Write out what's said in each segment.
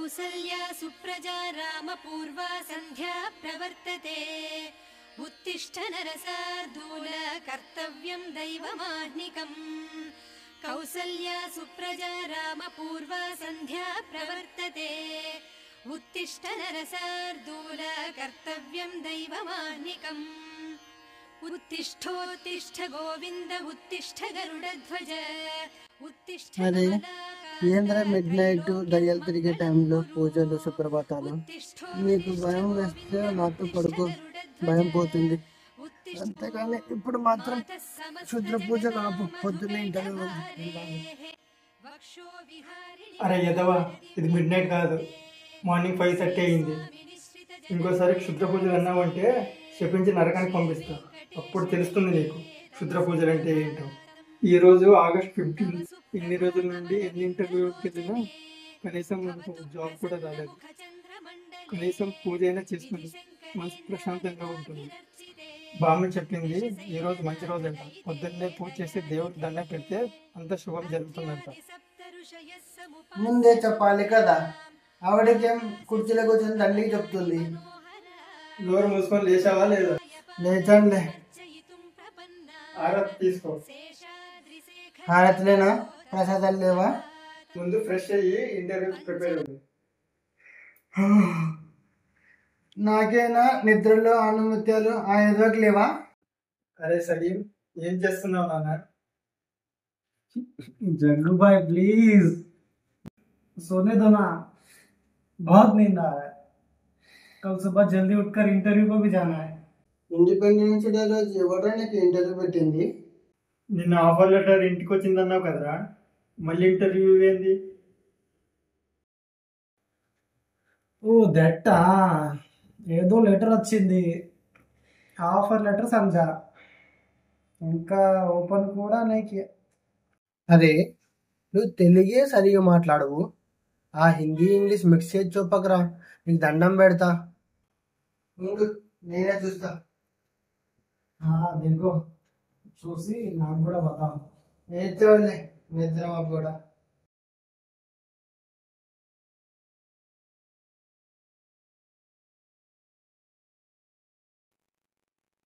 कौसल्या सुप्रजा रामपूर्वा सन्ध्या प्रवर्तते उत्तिष्ठ नरसार्दूल कर्तव्यं दैवमाह्निकम् कौसल्या सुप्रजा रामपूर्वा सन्ध्या प्रवर्तते उत्तिष्ठ नरसार्दूल कर्तव्यं दैवमाह्निकम् उत्तिष्ठोत्तिष्ठ गोविन्द उत्तिष्ठ गरुडध्वज उत्तिष्ठ ఏంద్ర మిడ్ నైట్ దయ్యాలు తిరిగే టైంలో పూజలు సుప్రభాతాలు నీకు భయం వేస్తే నాతో పడుకో భయం పోతుంది అంతేగాని ఇప్పుడు మాత్రం శుద్ర పూజ ఆపు పొద్దున్నే ఇంటర్వ్యూ అరే యదవా ఇది మిడ్ నైట్ కాదు మార్నింగ్ 5:30 అయింది ఇంకోసారి క్షుద్ర పూజలు అన్నావంటే శపించి నరకానికి పంపిస్తా అప్పుడు తెలుస్తుంది నీకు క్షుద్ర పూజలు అంటే ఏంటో ఈరోజు August 15 ఇన్ని రోజుల నుండి ఎన్ని ఇంటర్వ్యూకి వెళ్ళినా కనీసం మనకు జాబ్ కూడా రాలేదు కనీసం పూజ అయినా చేసుకుని మనసు ప్రశాంతంగా ఉంటుంది బామ్మ చెప్పింది ఈరోజు మంచి రోజు అంట పొద్దున్నే పూజ చేసి దేవుడికి దండం పెడితే అంత శుభం జరుగుతుందంట ముందే చెప్పాలి కదా ఆవిడకేం కుర్చీలో కూర్చొని తండ్రికి చెప్తుంది నోరు మూసుకొని లేచావా లేదా లేచండి ఆరతి తీసుకో హారతిలేనా ప్రసాదాలు లేవా ముందు ఫ్రెష్ అయ్యి ఇంటర్వ్యూకి ప్రిపేర్ అవ్వండి నాకేనా నిద్రలో అనుమత్యాలు ఆ ఎదురుకి లేవా అరే సలీం ఏం చేస్తున్నావు నాన్న जग्गू भाई प्लीज सोने दो ना बहुत नींद आ रहा है कल सुबह जल्दी उठकर इंटरव्यू को भी जाना है ఇండిపెండెన్స్ డే రోజు ఎవడో నీకు ఇంటర్వ్యూ పెట్టింది నిన్న ఆఫర్ లెటర్ ఇంటికి వచ్చిందన్నావు కదరా మళ్ళీ ఇంటర్వ్యూ ఏంది ఓ దట్టా ఏదో లెటర్ వచ్చింది ఆఫర్ లెటర్ సమझा ఇంకా ఓపెన్ కూడా नहीं అరే నువ్వు తెలుగే సరిగా మాట్లాడవు ఆ హిందీ ఇంగ్లీష్ మిక్స్ చేసి చెప్పకరా నీకు దండం పెడతా ఉండు నేనే చూస్తా हाँ देखो చూసి నాకు కూడా बताओ నేర్చుకోలే నిద్ర కూడా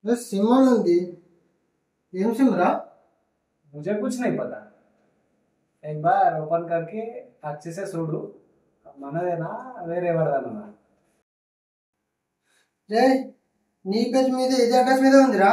సిమ్ అని ఉంది ఏం సిమ్ రా मुझे कुछ नहीं पता एक बार ओपन करके अच्छे से చూడు మనదేనా వేరే ఎవరిదన్నా రే నీ పేజ్ మీద ఇది అడ్రస్ మీద ఉందిరా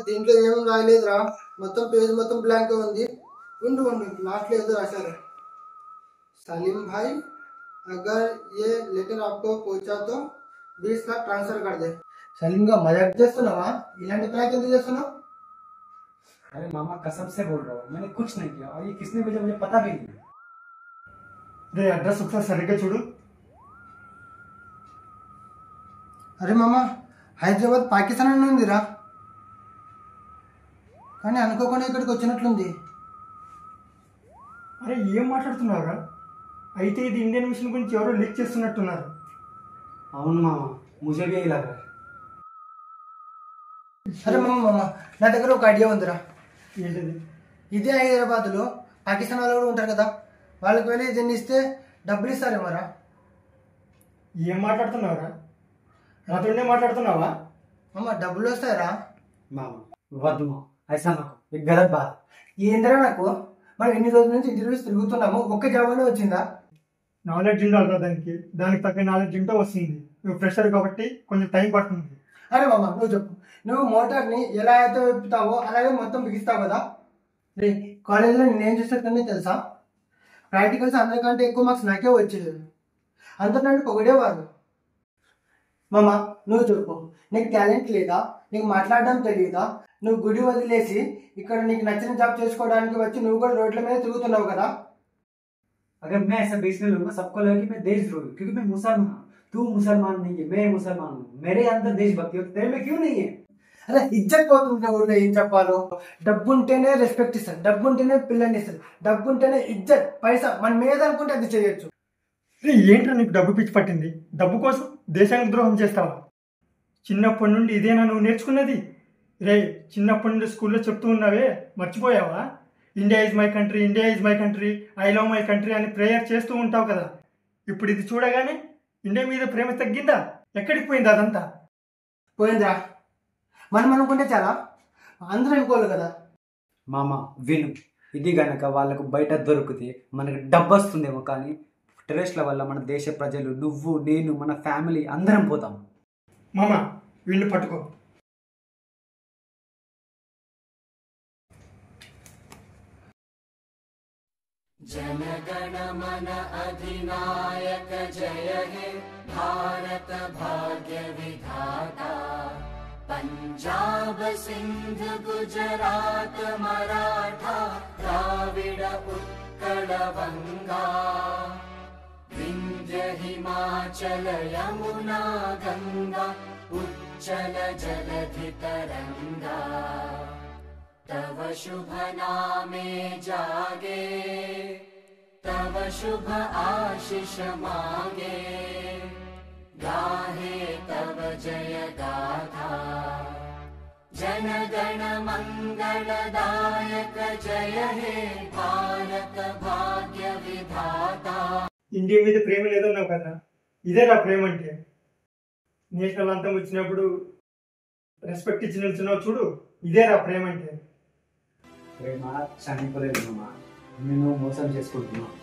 దీంట్లో ఏం రాయలేదురా మొత్తం పేజ్ మొత్తం బ్లాంక్ ఉంది ఉండు ఉండు లాస్ట్ లో ఏదో రాశారు सलीम भाई अगर ये लेटर आपको पहुंचा तो 20 लाख ट्रांसफर कर दे सलीम का मजाक చేస్తున్నావా ఇలాంటి ట్రాక్ ఎందుకు చేస్తున్నావు अरे मामा कसम से बोल रहा हूँ मैंने कुछ नहीं किया और ये किसने भेजा मुझे पता भी नहीं రే అడ్రస్ ఒకసారి సరిగ్గా చూడు అరే మామ హైదరాబాద్ పాకిస్తాన్ అని ఉందిరా కానీ అనుకోకుండా ఇక్కడికి వచ్చినట్లుంది అరే ఏం మాట్లాడుతున్నావురా అయితే ఇది ఇండియన్ మిషన్ గురించి ఎవరో లీక్ చేస్తున్నట్టున్నారు అవును మామ मुझे भी यही लग रहा है అరే మామ నా దగ్గర ఒక ఐడియా ఉందిరా ఏంటిది ఇదే హైదరాబాద్లో పాకిస్తాన్ వాళ్ళు కూడా ఉంటారు కదా వాళ్ళకి వెళ్ళి దీన్ని ఇస్తే డబ్బులు ఇస్తారేమోరా ఏం మాట్లాడుతున్నావురా నాతోనే మాట్లాడుతున్నావా మామ డబ్బులు వస్తాయరా मामा వద్దు మామ ऐसा ना एक गलत बात ఏందిరా నాకు మనం ఎన్ని రోజుల నుంచి ఇంటర్వ్యూస్ తిరుగుతున్నాము ఒక్క జాబ్ అయినా వచ్చిందా నాలెడ్జ్ ఉండాలి దానికి తగ్గ నాలెడ్జ్ ఉంటే వస్తుంది నువ్వు ఫ్రెషర్ కాబట్టి కొంచెం టైం పడుతుంది అరే మామ నువ్వు చెప్పు నువ్వు మోటార్ని ఎలా అయితే విప్పుతావో అలాగే మొత్తం బిగిస్తావు కదా రే కాలేజీలో నేనేం చేసేటనే తెలుసా ప్రాక్టికల్స్ అందరికంటే ఎక్కువ మార్క్స్ నాకే వచ్చేది అందరు నన్ను పొగిడేవారు మామ నువ్వు చెప్పు నీకు టాలెంట్ లేదా నీకు మాట్లాడడం తెలియదా నువ్వు గుడి వదిలేసి ఇక్కడ నీకు నచ్చిన జాబ్ చేసుకోవడానికి వచ్చి నువ్వు కూడా రోడ్ల మీద తిరుగుతున్నావు కదా अगर मैं ऐसा बेचने लगूंगा सबको लगेगा कि मैं देशद्रोही हूं क्योंकि मैं मुसलमान हूं तू मुसलमान नहीं है मैं मुसलमान हूं मेरे अंदर देशभक्ति है तेरे में क्यों नहीं है అరే ఇజ్జత్ పోతుంది ఊళ్ళో, ఏం చెప్పాలో. డబ్బు ఉంటేనే రెస్పెక్ట్ ఇస్తారు, డబ్బు ఉంటేనే పిల్లని ఇస్తారు, డబ్బు ఉంటేనే ఇజ్జత్ పైసా మనం ఏదనుకుంటే అది చేయొచ్చు. రే ఏంట్రా నీకు డబ్బు పిచ్చి పట్టింది? డబ్బు కోసం దేశానికి ద్రోహం చేస్తావా? చిన్నప్పటి నుండి ఇదేనా నువ్వు నేర్చుకున్నది? రే చిన్నప్పటి నుండి స్కూల్లో చెప్తూ ఉన్నావే, మర్చిపోయావా? India is my country, India is my country, I love my country అని ప్రేయర్ చేస్తూ ఉంటావు కదా. ఇప్పుడు ఇది చూడగానే ఇండియా మీద ప్రేమ తగ్గిందా? ఎక్కడికి పోయింది అదంతా? పోయిందిరా. మనం అనుకుంటే చాలా, అందరూ అనుకోవాలి కదా. మామ విను, ఇది గనక వాళ్ళకు బయట దొరికితే మనకు డబ్బు వస్తుందేమో, కానీ టెర్రరిస్టుల వల్ల మన దేశ ప్రజలు, నువ్వు, నేను, మన ఫ్యామిలీ అందరం పోతాం. మామ వీళ్ళు పట్టుకో. जनगण मन अधिनायक जय हे भारत भाग्य विधाता। पंजाब सिंध गुजरात मराठा द्राविड उत्कल बंगा, विंध्य हिमाचल यमुना गंगा उच्चल जलधि तरंगा। तव शुभ नामे जागे, तव शुभ आशीष मागे, गाहे तव जय गाथा। जन गण मंगलदायक जय हे भारत भाग्य विधाता। ఇండియా మీద ప్రేమ లేదన్నావు కదా, ఇదేరా ప్రేమ అంటే. నేషనల్ అంతం వచ్చినప్పుడు రెస్పెక్ట్ ఇచ్చి నిల్చున్నావు చూడు, ఇదేరా ప్రేమ అంటే. ప్రేమ చనిపోలేదు మామ, నేను మోసం చేసుకుంటున్నాను.